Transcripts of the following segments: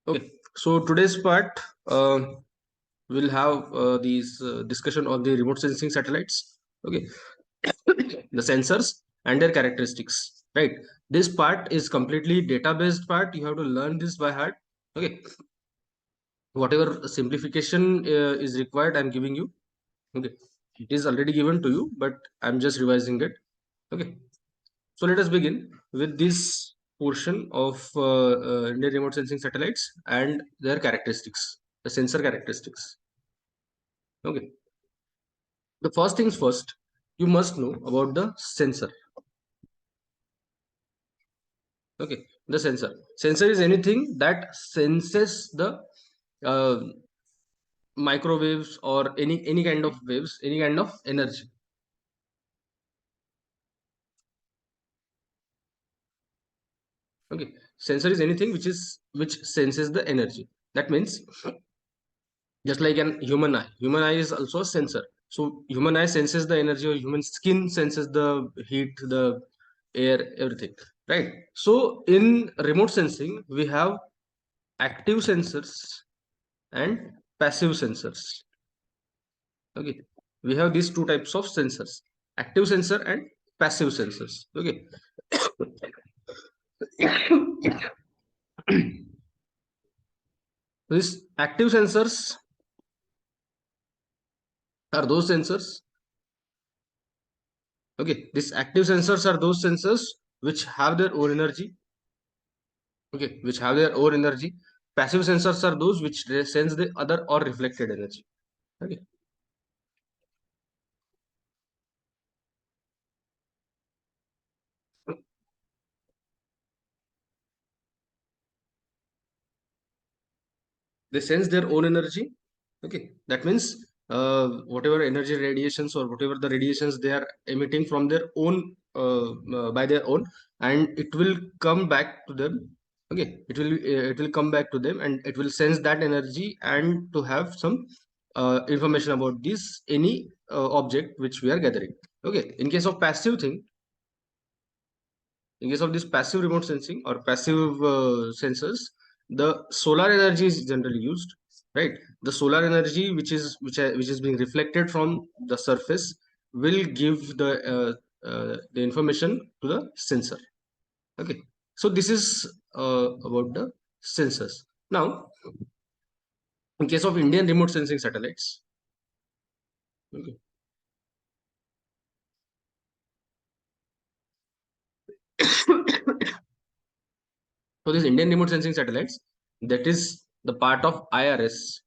Okay, so today's part we'll have these discussion on the remote sensing satellites. Okay, the sensors and their characteristics. Right. This part is completely data-based part. You have to learn this by heart. Okay, whatever simplification is required, I'm giving you. Okay, it is already given to you, but I'm just revising it. Okay, so let us begin with this portion of Indian remote sensing satellites and their characteristics, the sensor characteristics. Okay, the first things first, you must know about the sensor. Okay, the sensor. Sensor is anything that senses the uh, microwaves or any kind of waves, any kind of energy. Okay, sensor is anything which senses the energy. That means just like an human eye is also a sensor. So human eye senses the energy, or human skin senses the heat, the air, everything, right? So in remote sensing we have active sensors and passive sensors. Okay, we have these two types of sensors: active sensor and passive sensors. Okay. These active sensors are those sensors. Okay, these active sensors are those sensors which have their own energy. Okay, which have their own energy. Passive sensors are those which sense the other or reflected energy. Okay, they sense their own energy. Okay, that means whatever energy radiations or whatever the radiations they are emitting from their own by their own, and it will come back to them. Okay, it will come back to them and it will sense that energy and to have some information about this any object which we are gathering. Okay, in case of passive thing, in case of this passive remote sensing or passive sensors, the solar energy is generally used, right? The solar energy which is being reflected from the surface will give the information to the sensor. Okay, so this is about the sensors. Now in case of Indian remote sensing satellites, okay, so this Indian remote sensing satellites, that is the part of IRS.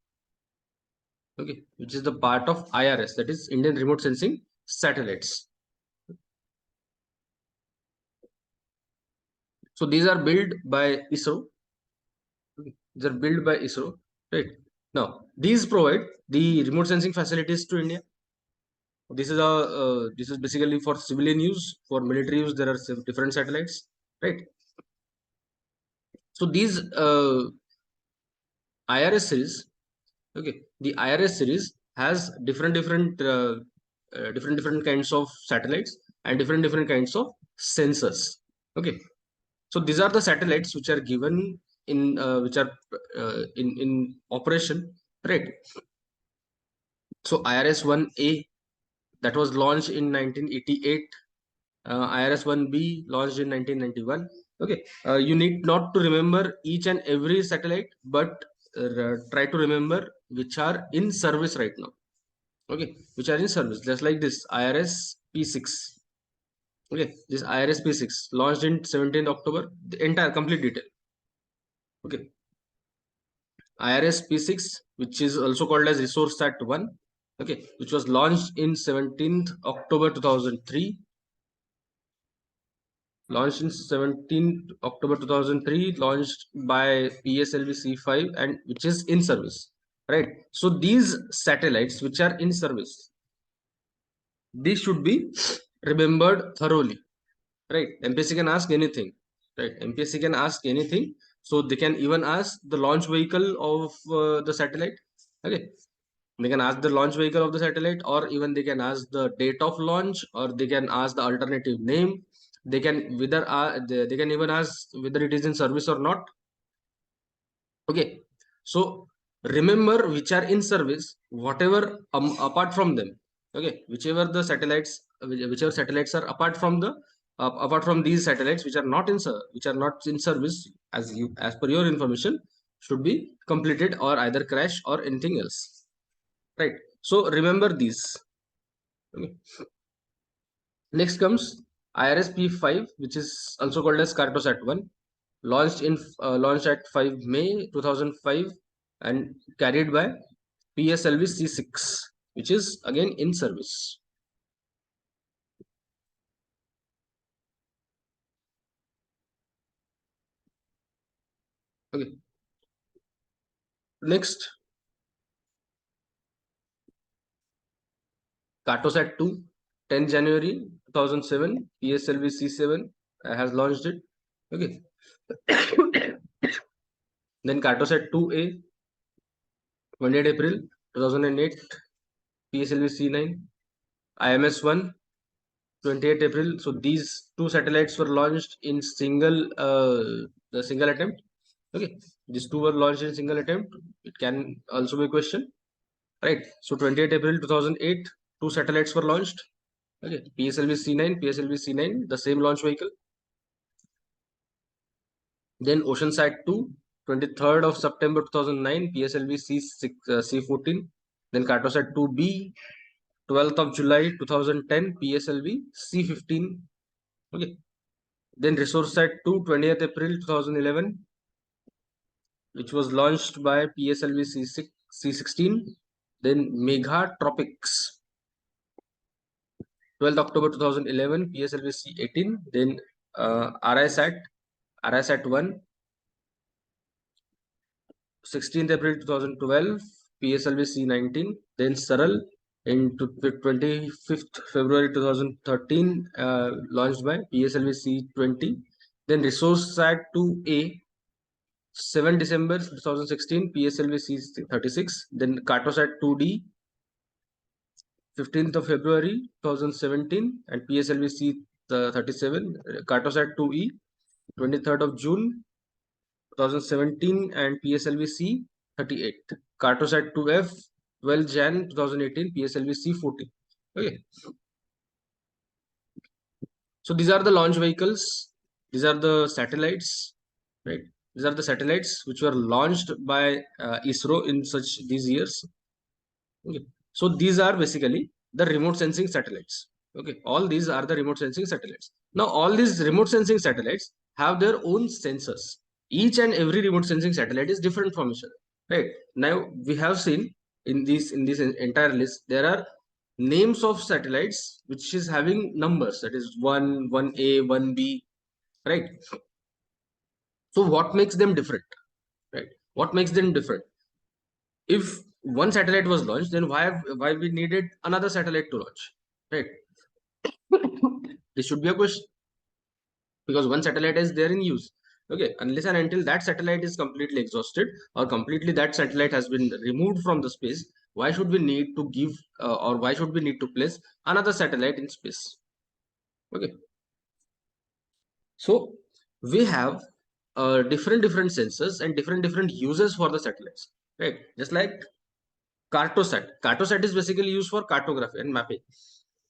Okay, which is the part of IRS, that is Indian remote sensing satellites. So these are built by ISRO. Okay, these are built by ISRO, right? Now these provide the remote sensing facilities to India. This is basically for civilian use. For military use, there are different satellites, right? So these IRS series, okay, the IRS series has different kinds of satellites and different kinds of sensors. Okay, so these are the satellites which are given in which are in operation, right? So IRS 1A, that was launched in 1988. IRS 1B launched in 1991. Okay, you need not to remember each and every satellite, but try to remember which are in service right now. Okay, which are in service, just like this IRS P6. Okay, this IRS P6 launched in 17th October. The entire complete detail. Okay, IRS P6, which is also called as Resource Sat 1, okay, which was launched in 17th October 2003. Launched in 17th October 2003, launched by PSLV C5, and which is in service, right? So these satellites which are in service, these should be remembered thoroughly, right? MPSC can ask anything, right? MPSC can ask anything, so they can even ask the launch vehicle of the satellite. Okay, they can ask the launch vehicle of the satellite, or even they can ask the date of launch, or they can ask the alternative name. They can whether they can even ask whether it is in service or not. Okay, so remember which are in service, whatever apart from them. Okay, whichever the satellites, whichever satellites are apart from these satellites which are not in which are not in service, as per your information, should be completed or either crash or anything else, right? So remember these. Okay. Next comes IRS-P5, which is also called as Cartosat 1, launched at 5 May 2005 and carried by PSLV C6, which is again in service. Okay. Next, Cartosat 2, 10 January 2007, PSLV C7 has launched it. Okay. Then Cartosat 2A, 28 April 2008, PSLV C9, IMS 1, 28 April. So these two satellites were launched in the single attempt. Okay, these two were launched in single attempt. It can also be a question, right? So 28 April 2008, two satellites were launched. Okay, PSLV C9, PSLV C9, the same launch vehicle. Then OceanSat 2, 23rd of September 2009, PSLV C6, C14. Then Cartosat 2B, 12th of July 2010, PSLV C15. Okay. Then ResourceSat 2, 20th April 2011, which was launched by PSLV C6, C16. Then Megatropics, 12th October 2011, PSLV C18. Then RISAT 1, 16th April 2012, PSLV C19. Then Saral in 25th February 2013, launched by PSLV C20. Then ResourceSat 2A, 7 December 2016, PSLV C36. Then Cartosat 2D, 15th of February 2017, and PSLV C37. Cartosat 2E, 23rd of June 2017, and PSLV C38. Cartosat 2F, 12 Jan 2018, PSLV C40. Okay, so these are the launch vehicles. These are the satellites, right? These are the satellites which were launched by ISRO in such these years. Okay. So these are basically the remote sensing satellites. Okay. All these are the remote sensing satellites. Now, all these remote sensing satellites have their own sensors. Each and every remote sensing satellite is different from each other. Right. Now we have seen in this entire list, there are names of satellites which is having numbers, that is 1, 1A, 1B, right? So what makes them different? Right. What makes them different? If one satellite was launched, then why we needed another satellite to launch, right? This should be a question, because one satellite is there in use. Okay, unless and until that satellite is completely exhausted or completely that satellite has been removed from the space, why should we need to give or why should we need to place another satellite in space? Okay, so we have different sensors and different uses for the satellites, right? Just like Cartosat. Cartosat is basically used for cartography and mapping.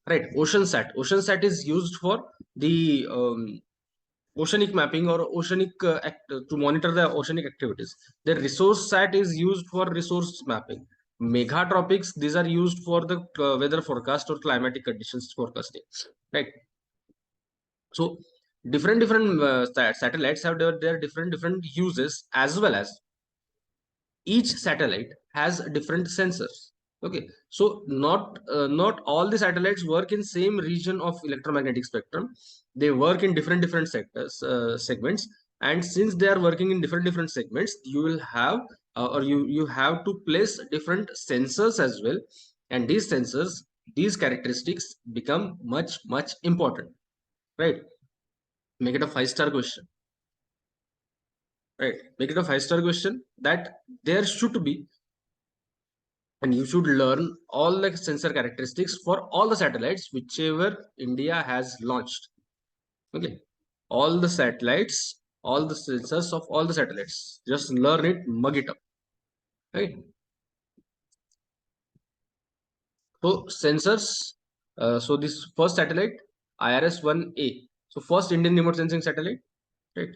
Right. OceanSat. OceanSat is used for the oceanic mapping or oceanic to monitor the oceanic activities. The ResourceSat is used for resource mapping. Megatropics, these are used for the weather forecast or climatic conditions forecasting. Right. So different satellites have their different uses, as well as each satellite has different sensors. Okay, so not all the satellites work in same region of electromagnetic spectrum. They work in different sectors, segments. And since they are working in different segments, you will have or you have to place different sensors as well. And these sensors, these characteristics become much important, right? Make it a 5-star question, right? Make it a 5-star question, that there should be, and you should learn all the sensor characteristics for all the satellites whichever India has launched. Okay, all the satellites all the sensors of all the satellites. Just learn it, mug it up. Right? So sensors. So this first satellite, IRS-1A. So first Indian remote sensing satellite. Right.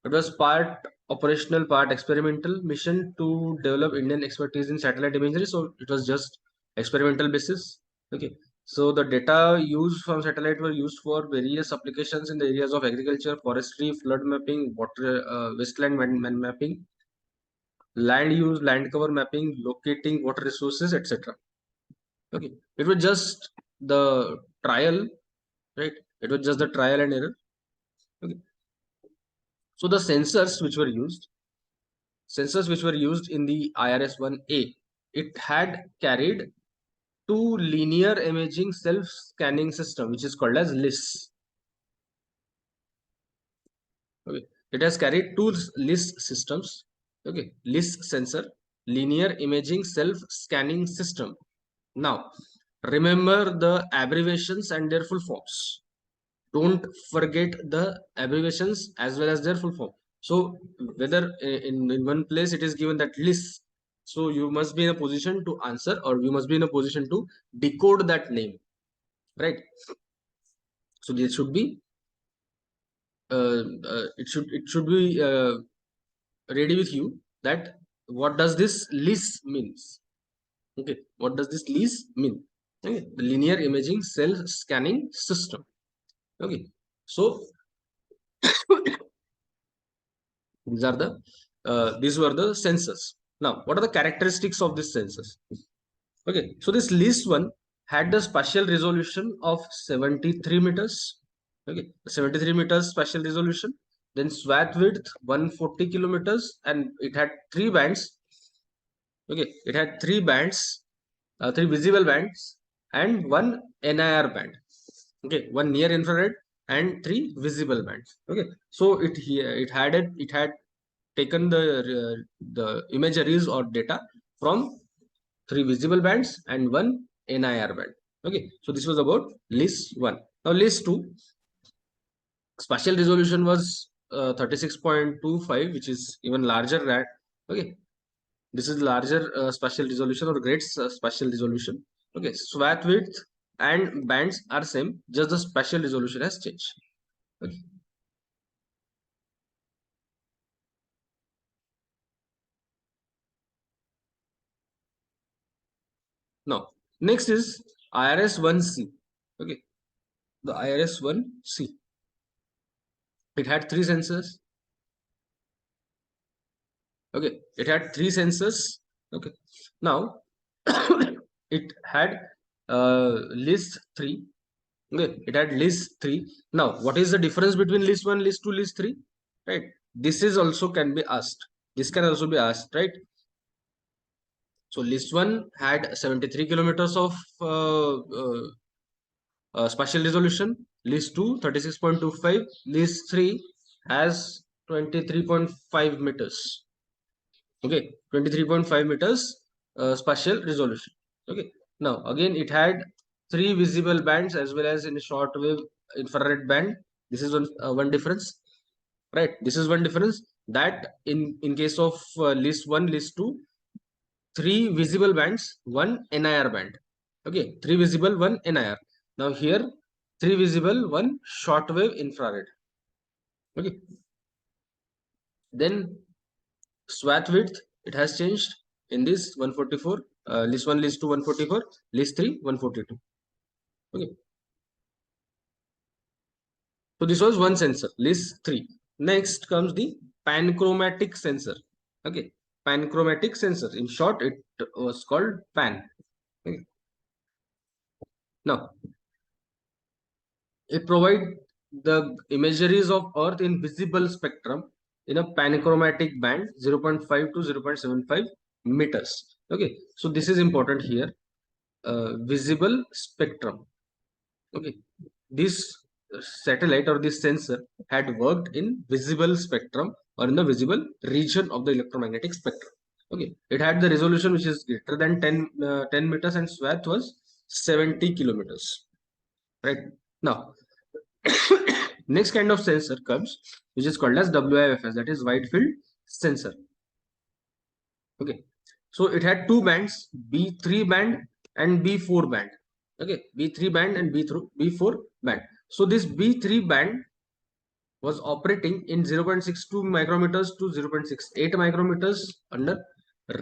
It was part operational, part experimental mission to develop Indian expertise in satellite imagery. So it was just experimental basis. Okay. So the data used from satellite were used for various applications in the areas of agriculture, forestry, flood mapping, water, wasteland mapping, land use, land cover mapping, locating water resources, etc. Okay. It was just the trial, right? It was just the trial and error. Okay. So the sensors which were used in the IRS-1A, it had carried two linear imaging self-scanning system, which is called as LIS. Okay, it has carried two LIS systems. Okay, LIS sensor, linear imaging self-scanning system. Now, remember the abbreviations and their full forms. Don't forget the abbreviations as well as their full form. So whether in one place it is given that list, so you must be in a position to answer, or you must be in a position to decode that name, right? So this should be it should be ready with you that what does this list means. Okay, what does this list mean? Okay, the linear imaging self scanning system. Okay, so these were the sensors. Now, what are the characteristics of this sensors? Okay, so this list one had the spatial resolution of 73 meters. Okay, 73 meters spatial resolution. Then swath width 140 kilometers, and it had three bands. Okay, it had three bands, three visible bands, and one NIR band. Okay, one near infrared and three visible bands. Okay, so it had taken the imageries or data from three visible bands and one NIR band. Okay, so this was about list 1. Now list 2, spatial resolution was 36.25, which is even larger than. Okay, this is larger spatial resolution or great spatial resolution. Okay, swath width and bands are same, just the spatial resolution has changed. Okay. Now next is IRS-1C. Okay, the IRS-1C, it had three sensors. Okay, it had three sensors. Okay, now it had list 3. Okay, it had list 3. Now what is the difference between list 1, list 2, list 3? Right, this is also can be asked. This can also be asked, right? So list 1 had 73 kilometers of spatial resolution. List 2 36.25. List 3 has 23.5 meters. Okay, 23.5 meters spatial resolution. Okay, now again it had three visible bands as well as in short wave infrared band. This is one difference, right? This is one difference, that in case of list 1, list 2, three visible bands, one NIR band. Okay, three visible, one NIR. Now here, three visible, one short wave infrared. Okay, then swath width, it has changed in this 144. List 1, list 2, 144. List 3, 142. Okay, so this was one sensor, list 3. Next comes the panchromatic sensor. Okay, panchromatic sensor, in short it was called pan. Okay. Now it provide the imageries of earth in visible spectrum in a panchromatic band 0.5 to 0.75 meters. Okay, so this is important here. Visible spectrum. Okay, this satellite or this sensor had worked in visible spectrum or in the visible region of the electromagnetic spectrum. Okay, it had the resolution which is greater than 10 meters, and swath was 70 kilometers. Right, now next kind of sensor comes which is called as WIFS, that is wide field sensor. Okay, so it had two bands, B3 band and B4 band. Okay, B3 band and B4 band. So this B3 band was operating in 0.62 micrometers to 0.68 micrometers under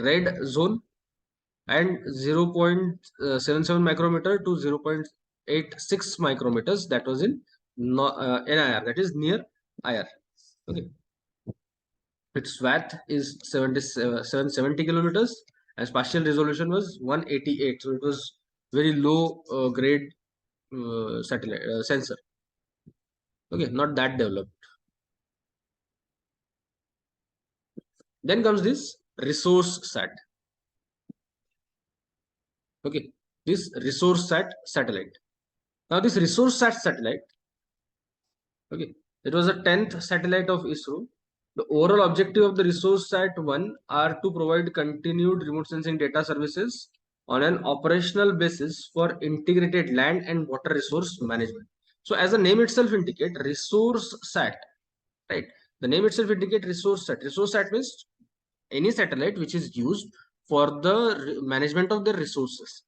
red zone, and 0.77 micrometer to 0.86 micrometers, that was in NIR, that is near IR. Okay, its swath is 770 kilometers and spatial resolution was 188. So it was very low grade satellite sensor. Okay, not that developed. Then comes this resource sat. Okay, this resource sat satellite. Now this resource sat satellite, okay, it was the 10th satellite of ISRO. The overall objective of the resource sat 1 are to provide continued remote sensing data services on an operational basis for integrated land and water resource management. So as the name itself indicate, resource sat, right? The name itself indicate resource sat. Resource sat means any satellite which is used for the management of the resources.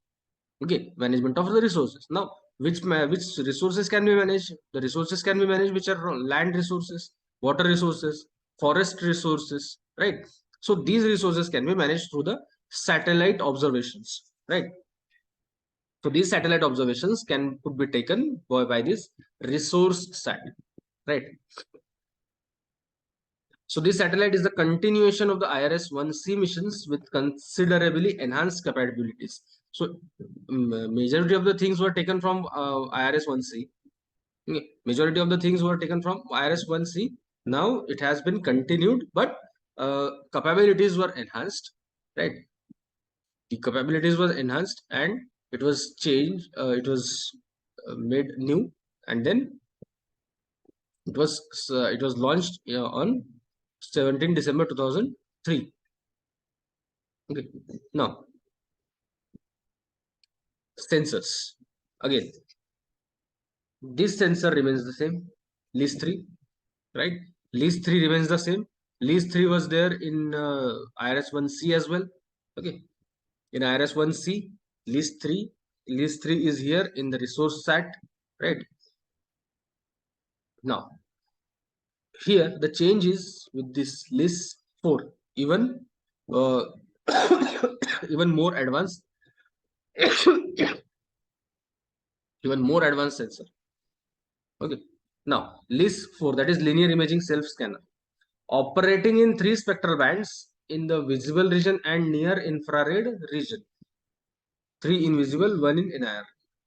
Okay, management of the resources. Now, which resources can be managed? The resources can be managed which are land resources, water resources, forest resources, right? So these resources can be managed through the satellite observations, right? So these satellite observations could be taken by this resource sat, right? So this satellite is the continuation of the IRS-1C missions with considerably enhanced capabilities. So majority of the things were taken from IRS-1C. Okay. Majority of the things were taken from IRS-1C. Now it has been continued, but capabilities were enhanced, right? The capabilities were enhanced and it was changed. It was made new, and then it was launched on 17 December 2003. Okay. Now, sensors. Again, this sensor remains the same. List 3, right? List 3 remains the same. List 3 was there in IRS-1C as well. Okay. In IRS-1C, list 3. List 3 is here in the resource sat, right? Now, here the change is with this list 4. Even uh, even more advanced even more advanced sensor. Okay. Now, LIS-4, that is linear imaging self scanner, operating in 3 spectral bands in the visible region and near infrared region. 3 in visible, 1 in NIR.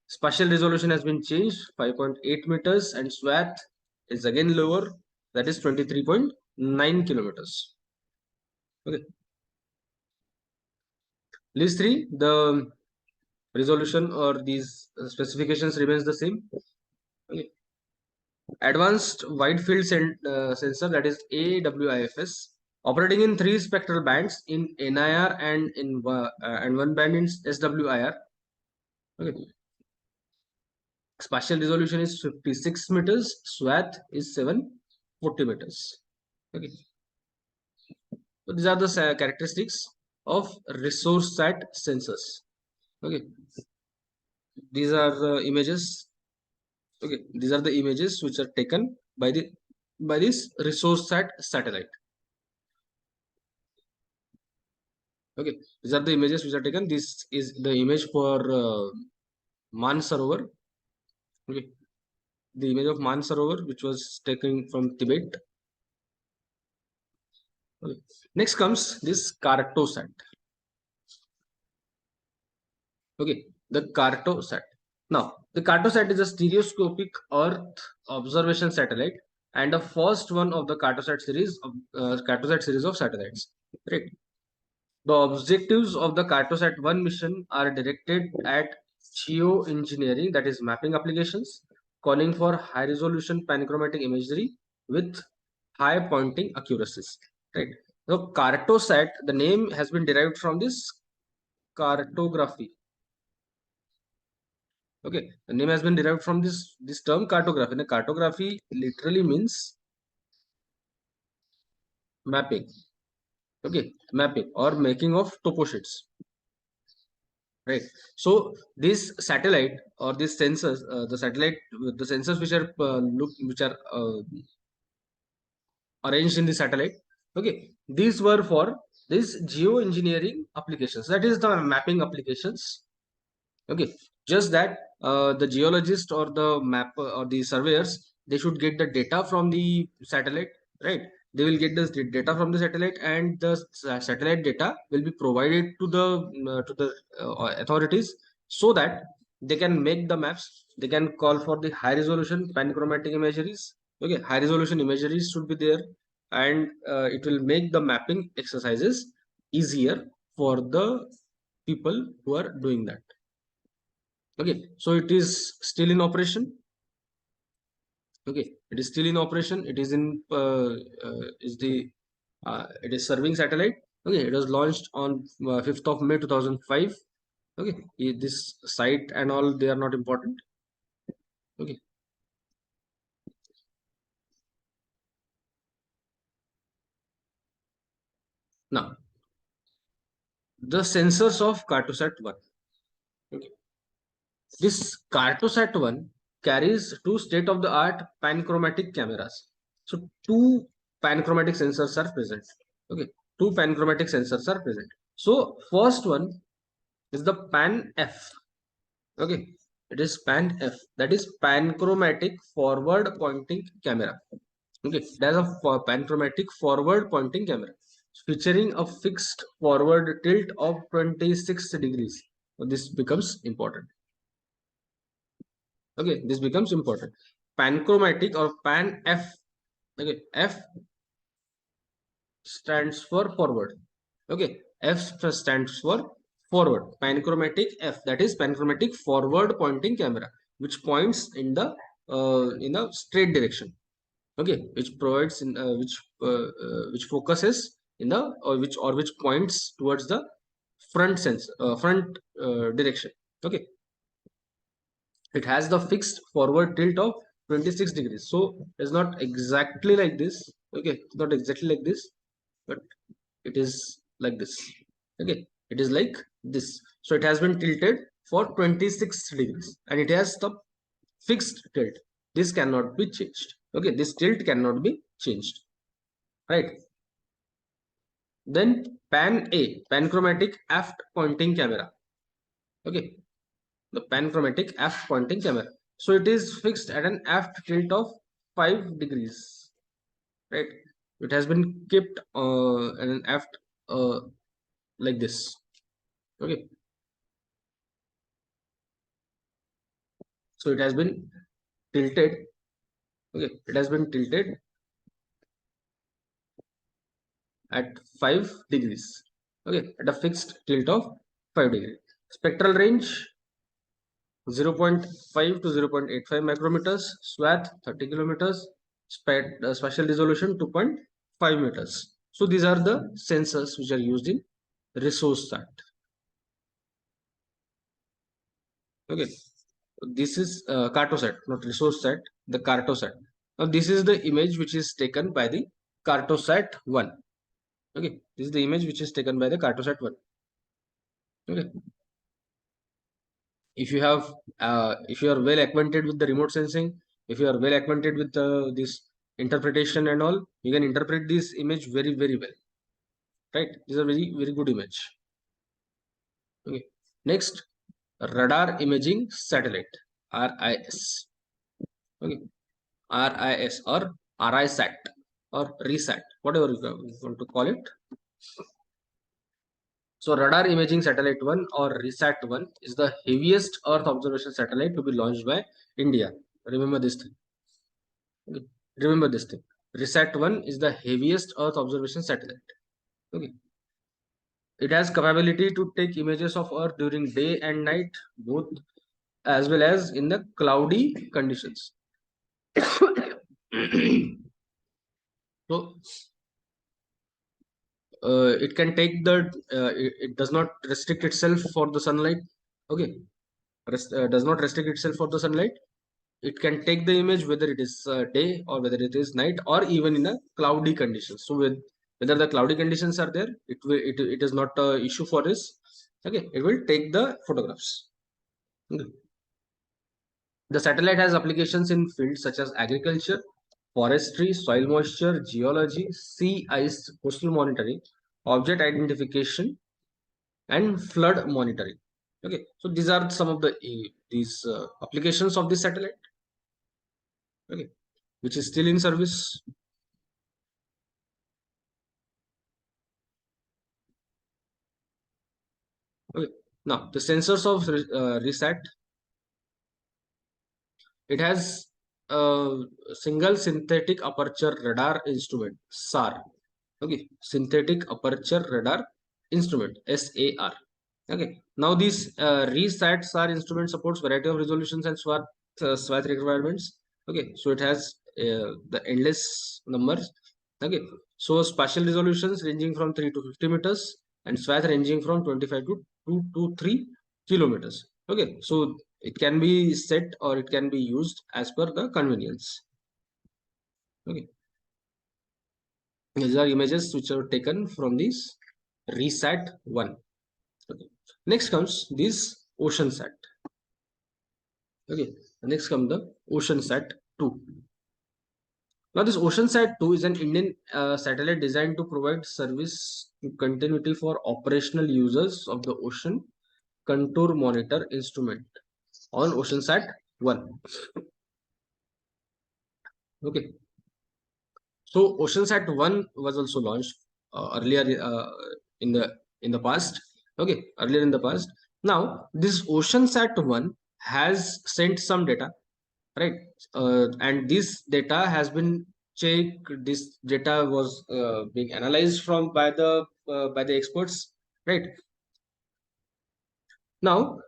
Spatial resolution has been changed, 5.8 meters, and swath is again lower, that is 23.9 kilometers. Okay. LIS-3, the resolution or these specifications remains the same. Okay. Advanced wide field sensor, that is AWIFS, operating in 3 spectral bands in NIR and in and 1 band in SWIR. Okay. Spatial resolution is 56 meters, swath is 740 meters. Okay. So these are the characteristics of resource sat sensors. Okay. These are the images. Okay. These are the images which are taken by this resource sat satellite. Okay, these are the images which are taken. This is the image for Mansarovar. Okay, the image of Mansarovar which was taken from Tibet. Okay. Next comes this Cartosat. Okay, the Cartosat. Now, the Cartosat is a stereoscopic Earth observation satellite and the first one of the Cartosat series of satellites. Right. The objectives of the Cartosat 1 mission are directed at geoengineering, that is mapping applications, calling for high resolution panchromatic imagery with high pointing accuracies. Right. So Cartosat, the name has been derived from this cartography. Okay, the name has been derived from this term cartography. The cartography literally means mapping. Okay, mapping or making of topo sheets, right? So this satellite or these sensors, the sensors which are which are arranged in the satellite, okay, these were for this geoengineering applications, that is the mapping applications. Okay, just that the geologist or the map or the surveyors, they should get the data from the satellite, right? They will get this data from the satellite, and the satellite data will be provided to the authorities, so that they can make the maps. They can call for the high resolution panchromatic imageries. Okay, high resolution imageries should be there, and it will make the mapping exercises easier for the people who are doing that. Okay, so it is still in operation. Okay, it is still in operation. It is in is the it is serving satellite. Okay, it was launched on 5th of May 2005. Okay, this site and all, they are not important. Okay, now the sensors of Cartosat 1. Okay, this Cartosat 1 carries two state-of-the-art panchromatic cameras. So two panchromatic sensors are present. Okay, two panchromatic sensors are present. So first one is the pan F. Okay, it is pan F, that is panchromatic forward pointing camera. Okay, that's a panchromatic forward pointing camera featuring a fixed forward tilt of 26 degrees. So this becomes important. Okay, this becomes important. Panchromatic or pan F. Okay, F stands for forward. Okay, F stands for forward. Panchromatic F, that is panchromatic forward pointing camera, which points in a straight direction. Okay, which provides in which focuses in the or which points towards the front direction. Okay, it has the fixed forward tilt of 26 degrees. So it's not exactly like this. Okay, it's not exactly like this, but it is like this. Okay, it is like this. So it has been tilted for 26 degrees, and it has the fixed tilt. This cannot be changed. Okay, this tilt cannot be changed, right? Then pan A, panchromatic aft pointing camera. Okay, the panchromatic aft pointing camera. So it is fixed at an aft tilt of 5 degrees, right? It has been kept at an aft like this. Okay, so it has been tilted. Okay, it has been tilted at 5 degrees. Okay, at a fixed tilt of 5 degrees. Spectral range 0.5 to 0.85 micrometers, swath 30 kilometers, spatial resolution 2.5 meters. So these are the sensors which are used in resource sat. Okay, this is Cartosat, not resource sat, the Cartosat. Now this is the image which is taken by the Cartosat 1. Okay, this is the image which is taken by the Cartosat 1. Okay, if you are well acquainted with the remote sensing, if you are well acquainted with this interpretation and all, you can interpret this image very well, right? This is a very good image. Okay, next, radar imaging satellite, RIS. Okay, RIS or RISAT or RISAT, whatever you want to call it. So radar imaging satellite 1 or RISAT 1 is the heaviest Earth observation satellite to be launched by India. Remember this thing. Okay. Remember this thing. RISAT 1 is the heaviest Earth observation satellite. Okay. It has capability to take images of Earth during day and night, both, as well as in the cloudy conditions. So it can take it does not restrict itself for the sunlight. Okay, does not restrict itself for the sunlight. It can take the image whether it is day or whether it is night or even in a cloudy condition. So with Whether the cloudy conditions are there, it is not a issue for this. Okay, it will take the photographs. Okay. The satellite has applications in fields such as agriculture, forestry, soil moisture, geology, sea ice, coastal monitoring, object identification, and flood monitoring. Okay, so these are some of the these applications of this satellite. Okay, which is still in service. Okay, now the sensors of RESAT, it has a single synthetic aperture radar instrument SAR. Okay, synthetic aperture radar instrument SAR. Okay, now these RESAT SAR instrument supports variety of resolutions and swath requirements. Okay, so it has the endless numbers. Okay, so spatial resolutions ranging from 3 to 50 meters and swath ranging from 25 to 2 to 3 kilometers. Okay, so it can be set or it can be used as per the convenience. Okay, these are images which are taken from this RESAT 1. Okay. Next comes this OceanSat. Okay, next comes the OceanSat 2. Now, this OceanSat 2 is an Indian satellite designed to provide service continuity for operational users of the Ocean Contour Monitor instrument on OceanSat 1. Okay, so OceanSat 1 was also launched earlier in the past. Okay, earlier in the past. Now, this OceanSat 1 has sent some data, right? And this data has been checked. This data was being analyzed from by the experts, right? Now,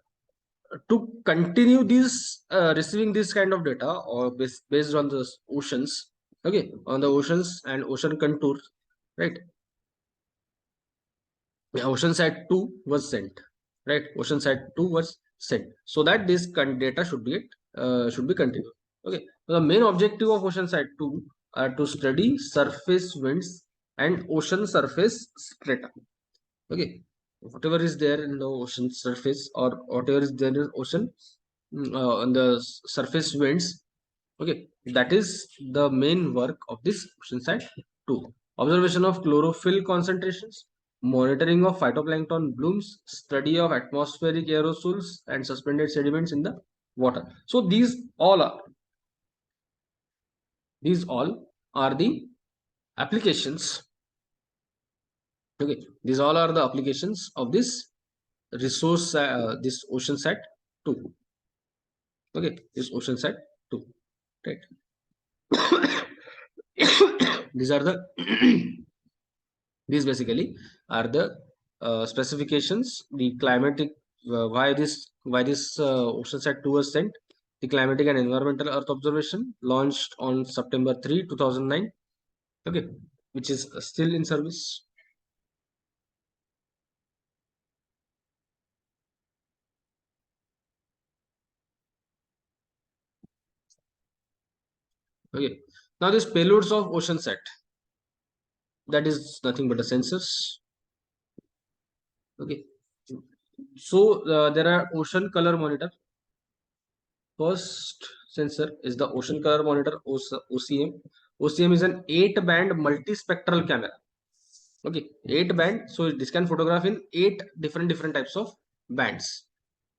to continue this receiving this kind of data or based on the oceans, okay, on the oceans and ocean contours, right? OceanSat 2 was sent, right? OceanSat 2 was sent so that this data should be continued. Okay, so the main objective of OceanSat 2 are to study surface winds and ocean surface strata. Okay, whatever is there in the ocean surface or whatever is there in ocean on the surface winds. Okay, that is the main work of this OceanSat 2. Observation of chlorophyll concentrations, monitoring of phytoplankton blooms, study of atmospheric aerosols and suspended sediments in the water. So these all are the applications. Okay, these all are the applications of this resource, this OceanSat 2. Okay, this OceanSat 2, right? These are the these basically are the specifications, the climatic, why this OceanSat 2 was sent, the climatic and environmental Earth observation launched on September 3, 2009. Okay, which is still in service. Okay, now this payloads of OceanSat, that is nothing but the sensors. Okay, so there are ocean color monitor. First sensor is the ocean color monitor OCM. OCM is an 8-band multispectral camera. Okay, 8 band. So this can photograph in 8 different types of bands.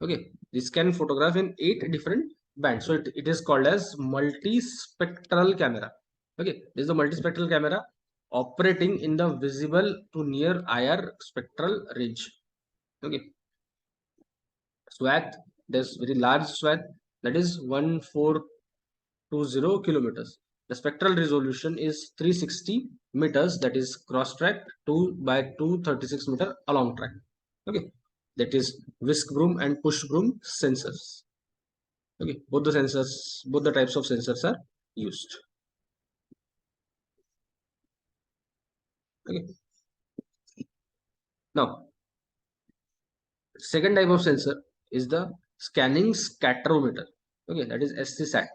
Okay, this can photograph in 8 different bands. So it is called as multispectral camera. Okay, this is the multispectral camera operating in the visible to near IR spectral range. Okay, swath, there's very large swath, that is 1420 kilometers. The spectral resolution is 360 meters, that is cross track 2 by 236 meter along track. Okay, that is whisk broom and push broom sensors. Okay, both the types of sensors are used. Okay, now second type of sensor is the scanning scatterometer. Okay, that is SCSAT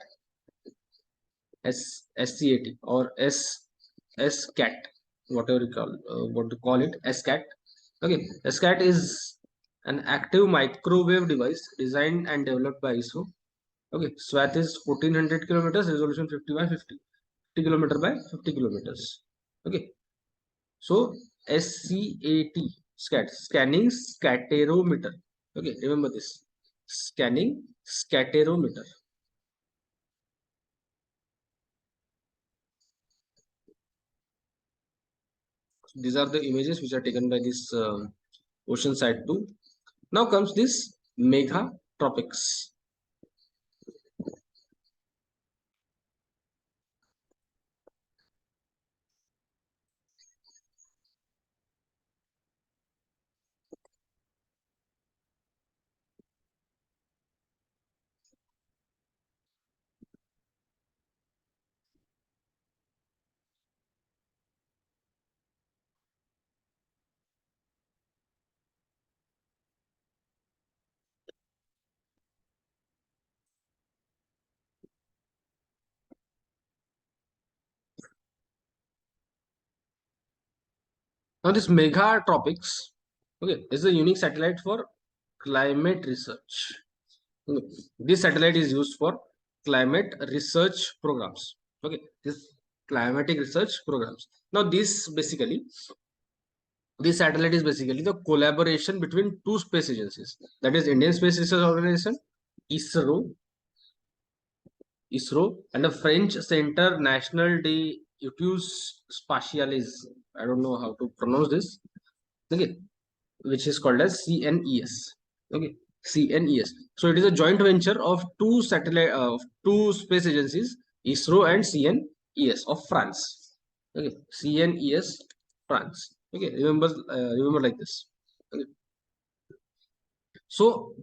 or SCAT. whatever you call, what to call it, SCAT. Okay, SCAT is an active microwave device designed and developed by ISRO. Okay, SWAT is 1400 kilometers, resolution 50 by 50, 50 kilometer by 50 kilometers. Okay, so SCAT, SCAT, scanning scatterometer. Okay, remember this, scanning scatterometer. These are the images which are taken by this ocean side too. Now comes this mega tropics. Now this mega tropics, okay, is a unique satellite for climate research. Okay. This satellite is used for climate research programs. Okay, this climatic research programs. Now this satellite is basically the collaboration between two space agencies. That is Indian Space Research Organization, ISRO, and the French Centre National des Études Spatiales. I don't know how to pronounce this. Okay, which is called as CNES. Okay, CNES. So it is a joint venture of two space agencies, ISRO and CNES of France. Okay, CNES France. Okay, remember like this. Okay. So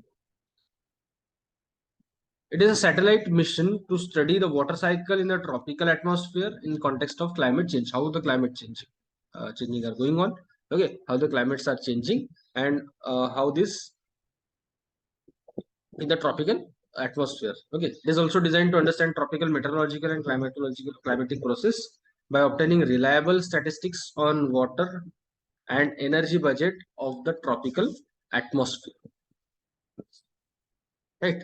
it is a satellite mission to study the water cycle in the tropical atmosphere in context of climate change. How the climate changing are going on. Okay, how the climates are changing, and how this in the tropical atmosphere. Okay, it is also designed to understand tropical meteorological and climatic process by obtaining reliable statistics on water and energy budget of the tropical atmosphere. Right.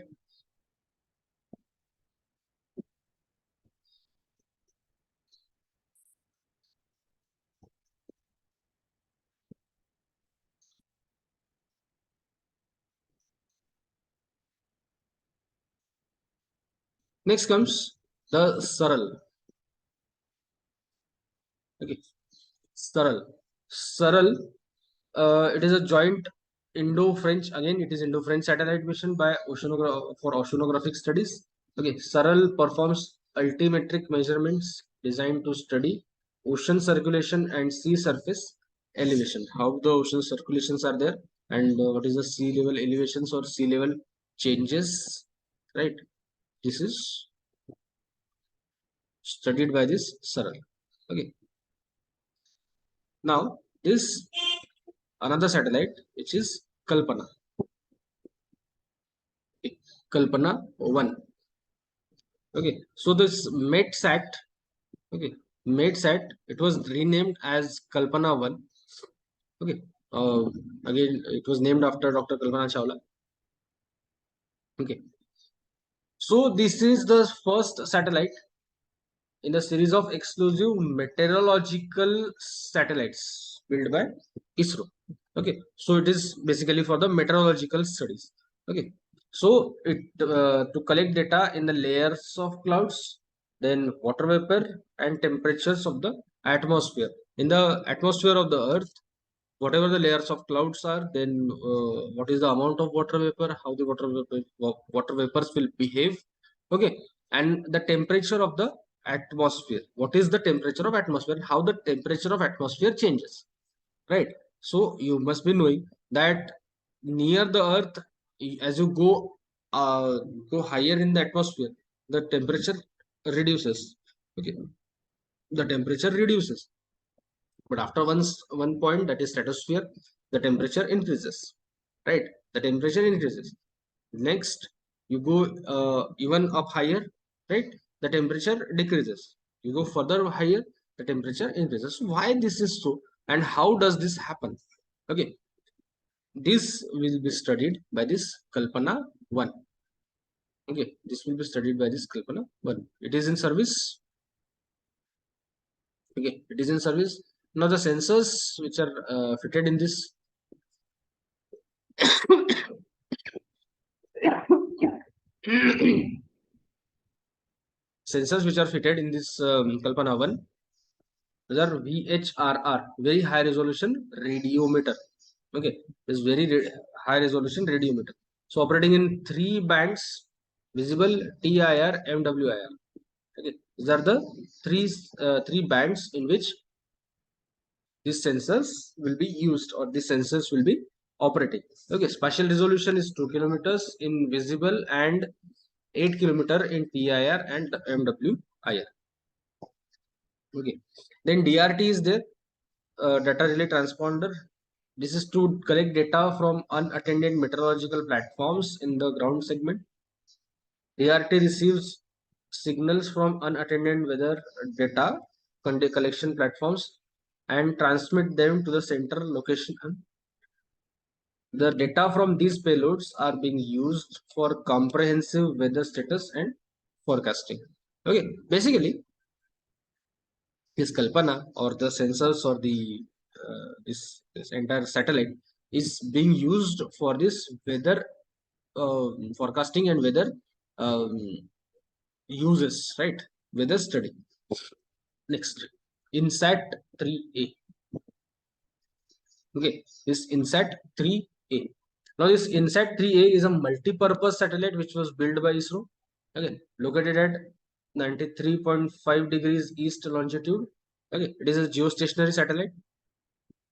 Next comes the Saral. Okay, Saral. Saral. It is a joint Indo-French. Again, it is Indo-French satellite mission by for oceanographic studies. Okay, Saral performs altimetric measurements designed to study ocean circulation and sea surface elevation. How the ocean circulations are there, and what is the sea level elevations or sea level changes. Right. This is studied by this Saral. Okay. Now this another satellite which is Kalpana. Okay. Kalpana 1. Okay, so this MetSat, okay, MetSat, it was renamed as Kalpana 1. Okay, again, it was named after Dr. Kalpana Chawla. Okay, so this is the first satellite in the series of exclusive meteorological satellites built by ISRO. Okay, so it is basically for the meteorological studies. Okay, so it to collect data in the layers of clouds, then water vapor and temperatures of the atmosphere. In the atmosphere of the Earth, whatever the layers of clouds are, then what is the amount of water vapor, how the water vapors will behave. Okay, and the temperature of the atmosphere. What is the temperature of atmosphere? How the temperature of atmosphere changes, right? So you must be knowing that near the Earth, as you go higher in the atmosphere, the temperature reduces. Okay, the temperature reduces, but after one point, that is stratosphere, the temperature increases, right? The temperature increases. Next, you go even up higher, right? The temperature decreases. You go further higher, the temperature increases. So why this is so, and how does this happen? Okay, this will be studied by this Kalpana 1. Okay, this will be studied by this Kalpana 1. It is in service. Okay, it is in service. Now the sensors which are fitted in this sensors which are fitted in this Kalpana 1, those are VHRR, very high resolution radiometer. Okay, this very high resolution radiometer. So operating in three bands: visible, TIR, MWIR. Okay, these are the three bands in which these sensors will be used, or these sensors will be operating. Okay, spatial resolution is 2 kilometers in visible and 8 kilometer in TIR and MWIR. Okay, then DRT is there, data relay transponder. This is to collect data from unattended meteorological platforms in the ground segment. DRT receives signals from unattended weather data collection platforms and transmit them to the center location. The data from these payloads are being used for comprehensive weather status and forecasting. Okay, basically, this Kalpana or the sensors or the this entire satellite is being used for this weather forecasting and weather um, uses, right? Weather study. Next, INSAT 3A. Okay, this INSAT 3A. Now, this INSAT 3A is a multi-purpose satellite which was built by ISRO. Okay, located at 93.5 degrees east longitude. Okay, it is a geostationary satellite,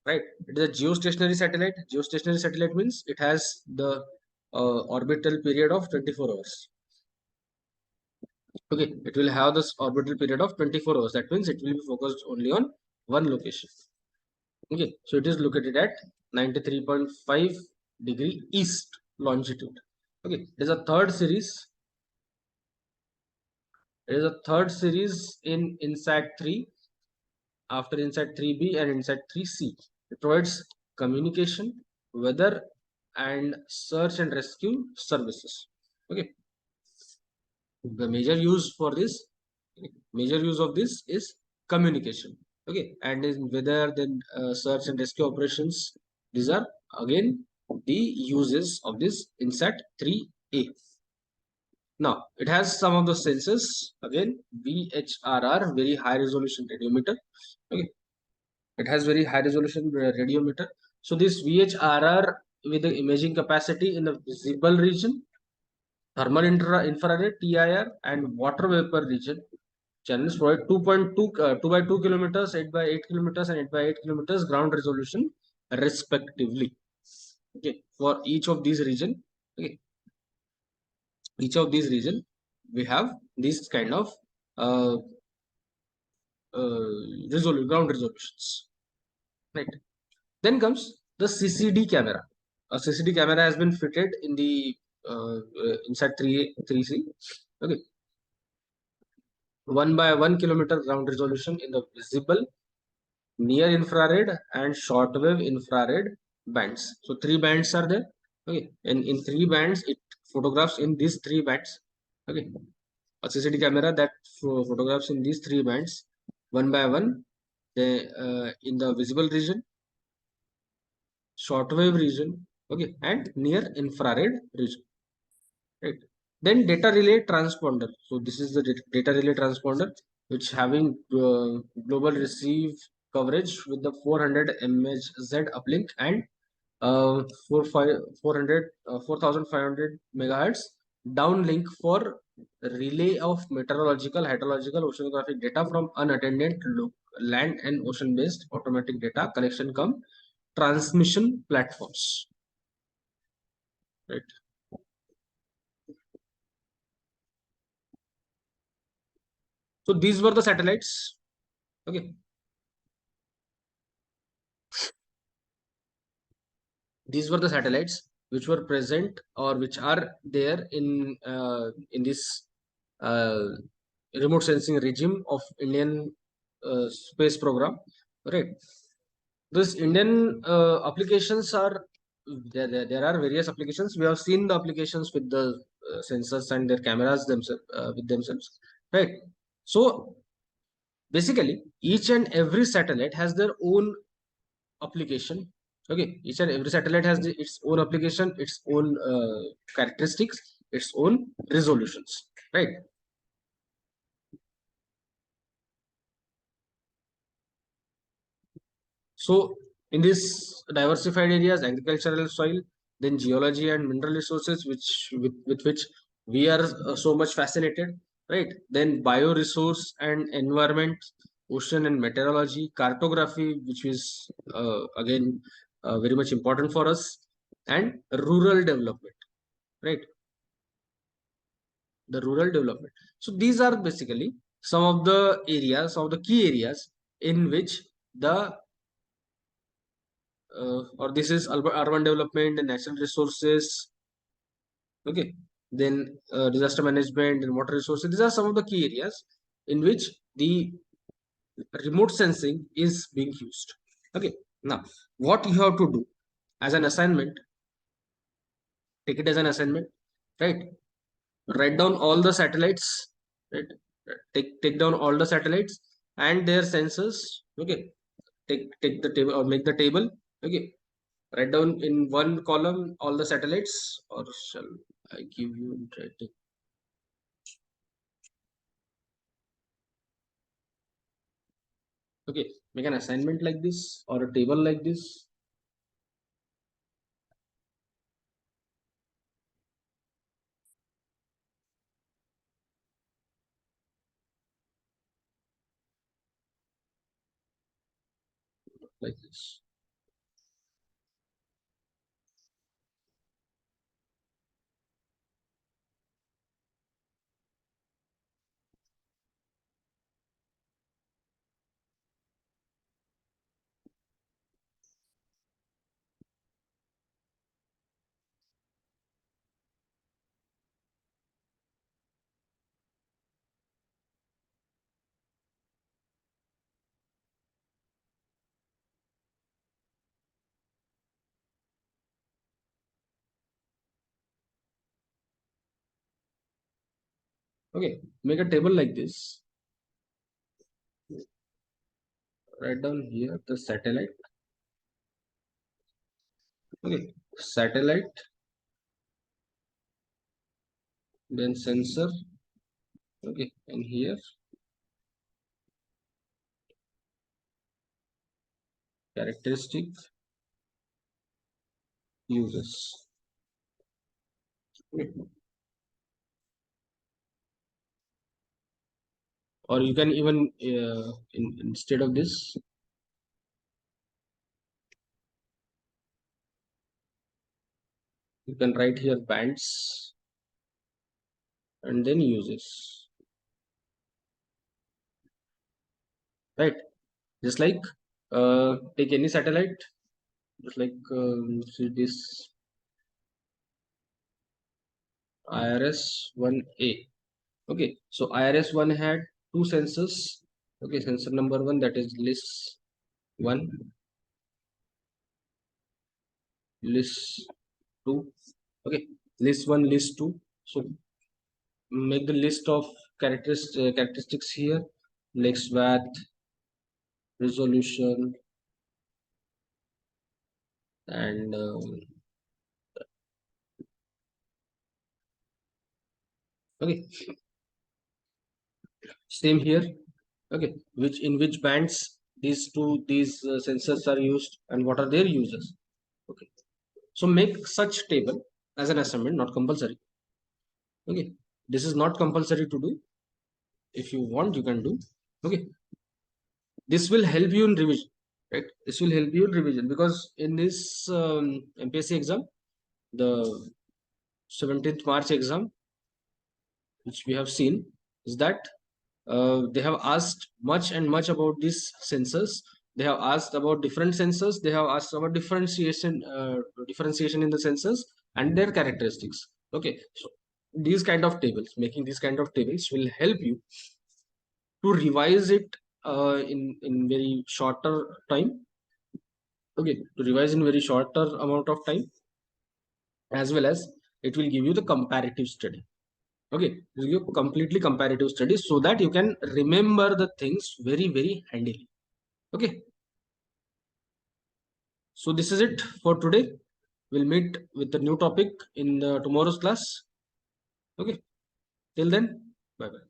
right? It is a geostationary satellite. Geostationary satellite means it has the orbital period of 24 hours. Okay, it will have this orbital period of 24 hours. That means it will be focused only on one location. Okay, so it is located at 93.5 degree east longitude. Okay, it is a third series. It is a third series in INSAT 3 after INSAT 3B and INSAT 3C. It provides communication, weather, and search and rescue services. Okay, the major use of this is communication. Okay, and in weather, then search and rescue operations. These are again the uses of this INSAT 3A. Now it has some of the sensors, again VHRR, very high resolution radiometer. Okay, it has very high resolution radiometer. So this VHRR with the imaging capacity in the visible region, thermal infrared TIR, and water vapor region channels provide 2 by 2 kilometers, 8 by 8 kilometers, and 8 by 8 kilometers ground resolution respectively. Okay, for each of these region, okay, each of these region we have these kind of uh, ground resolutions, right? Then comes the CCD camera. A CCD camera has been fitted in the inside 3C. Okay, 1 by 1 kilometer ground resolution in the visible, near infrared, and shortwave infrared bands. So three bands are there. Okay, and in three bands, it photographs in these three bands. Okay, a CCD camera that photographs in these three bands, one by one. In the visible region, shortwave region, okay, and near infrared region, right? Then data relay transponder. So this is the data relay transponder which having global receive coverage with the 400 mhz uplink and 4500 megahertz downlink for relay of meteorological, hydrological, oceanographic data from unattended land and ocean based automatic data collection come transmission platforms, right? So these were the satellites. Okay, these were the satellites which were present or which are there in this uh, remote sensing regime of Indian space program, right? This Indian applications are there are various applications. We have seen the applications with the sensors and their cameras themselves with themselves, right? So basically each and every satellite has their own application. Okay, each and every satellite has its own application, its own characteristics, its own resolutions, right? So in these diversified areas, agricultural soil, then geology and mineral resources, which with which we are so much fascinated, right? Then bioresource and environment, ocean and meteorology, cartography, which is again very much important for us, and rural development, right? The rural development. So these are basically some of the areas, some of the key areas in which the or this is urban development and natural resources. Okay, then disaster management and water resources. These are some of the key areas in which the remote sensing is being used. Okay, now what you have to do as an assignment, take it as an assignment, right? Write down all the satellites, right? Take down all the satellites and their sensors. Okay, take the table or make the table. Okay, write down in one column all the satellites, or shall I give you writing? Okay, make an assignment like this or a table like this. Like this. Okay, make a table like this. Write down here the satellite. Okay, satellite, then sensor. Okay, and here characteristic uses. Okay. Or you can even instead of this, you can write here bands and then uses, right? Just like take any satellite, just like see this IRS-1A. Okay, so IRS-1 had two sensors. Okay, sensor number one, that is list one, list two. Okay, list one, list two. So make the list of characteristics here: next watt, resolution, and okay, same here. Okay, which in which bands these sensors are used and what are their uses. Okay, so make such table as an assignment, not compulsory. Okay, this is not compulsory to do. If you want, you can do. Okay, this will help you in revision, right? This will help you in revision because in this MPSC exam, the 17th March exam, which we have seen, is that they have asked much and much about these sensors. They have asked about different sensors. They have asked about differentiation in the sensors and their characteristics. Okay, so these kind of tables, making these kind of tables will help you to revise it in very shorter time. Okay, to revise in very shorter amount of time, as well as it will give you the comparative study. Okay, it will give completely comparative study so that you can remember the things very handily. Okay, so this is it for today. We'll meet with the new topic in tomorrow's class. Okay, till then, bye bye.